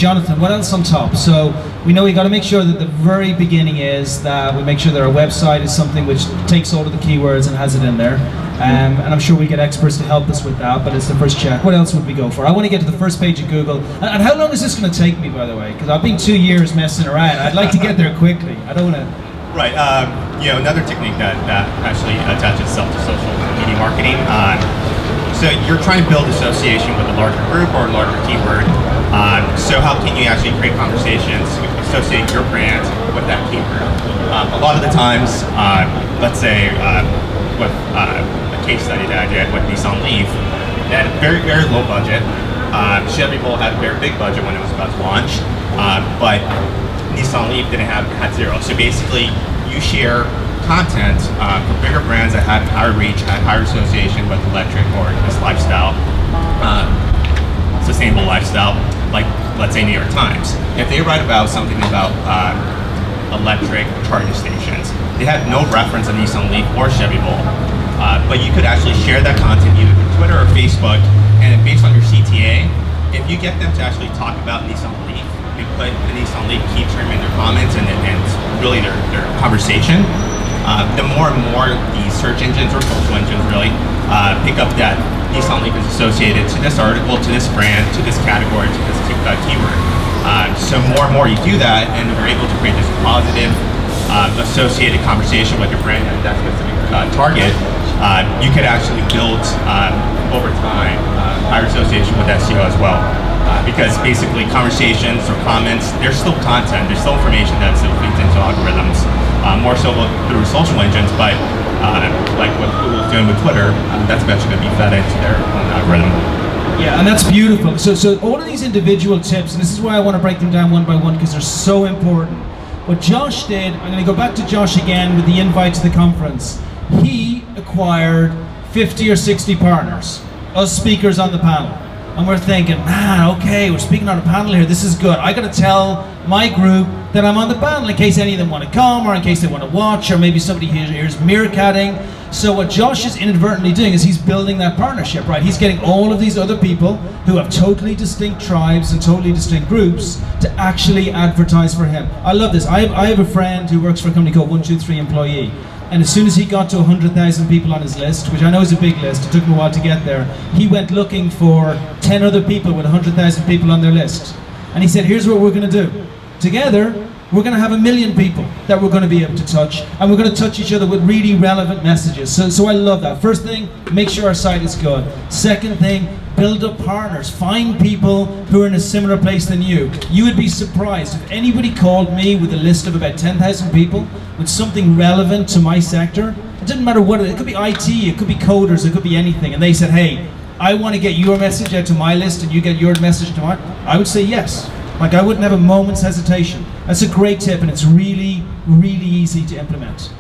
Jonathan, what else on top? So we know we got to make sure that the very beginning is that we make sure that our website is something which takes all of the keywords and has it in there. And I'm sure we get experts to help us with that, but it's the first check. What else would we go for? I want to get to the first page of Google. And how long is this going to take me, by the way? Because I've been 2 years messing around. I'd like to get there quickly. I don't want to... Right. You know, another technique that actually attaches itself to social media marketing. So you're trying to build association with a larger group or a larger keyword. So how can you actually create conversations, associate your brand with that keyword? A lot of the times, let's say with a case study that I did with Nissan Leaf, they had a very, very low budget. Chevy Bolt had a very big budget when it was about to launch, but Nissan Leaf had zero. So basically, you share content for bigger brands that have higher reach, have higher association with electric or this lifestyle, sustainable lifestyle, like let's say New York Times. If they write about something about electric charging stations, they had no reference to Nissan Leaf or Chevy Bolt, but you could actually share that content either through Twitter or Facebook, and based on your CTA, if you get them to actually talk about Nissan Leaf, you put the Nissan Leaf key term in their comments and really their conversation, the more and more the search engines or social engines really pick up that Nissan Leaf is associated to this article, to this brand, to this category, to this keyword. So more and more you do that, and you're able to create this positive associated conversation with your brand and that specific target. You could actually build over time higher association with SEO as well. Because basically conversations or comments, they're still content, there's still information that still feeds into algorithms, more so through social engines, but like what Google's doing with Twitter, that's eventually going to be fed into their own algorithm. Yeah, and that's beautiful. So all of these individual tips, and this is why I want to break them down one by one, because they're so important. What Josh did, I'm going to go back to Josh again with the invite to the conference. He acquired 50 or 60 partners, us speakers on the panel. And we're thinking, man, okay, we're speaking on a panel here, this is good. I gotta tell my group that I'm on the panel in case any of them want to come, or in case they want to watch, or maybe somebody here's meerkatting. So what Josh is inadvertently doing is he's building that partnership, right? He's getting all of these other people who have totally distinct tribes and totally distinct groups to actually advertise for him. I love this. I have a friend who works for a company called 123 Employee. And as soon as he got to 100,000 people on his list, which I know is a big list, it took him a while to get there, he went looking for 10 other people with 100,000 people on their list. And he said, here's what we're going to do. Together, we're going to have 1 million people that we're going to be able to touch, and we're going to touch each other with really relevant messages. So I love that. First thing, make sure our site is good. Second thing, build up partners. Find people who are in a similar place than you. You would be surprised if anybody called me with a list of about 10,000 people with something relevant to my sector. It doesn't matter what it could be IT, it could be coders, it could be anything. And they said, hey, I want to get your message out to my list and you get your message to mine. I would say yes. Like I wouldn't have a moment's hesitation. That's a great tip, and it's really, really easy to implement.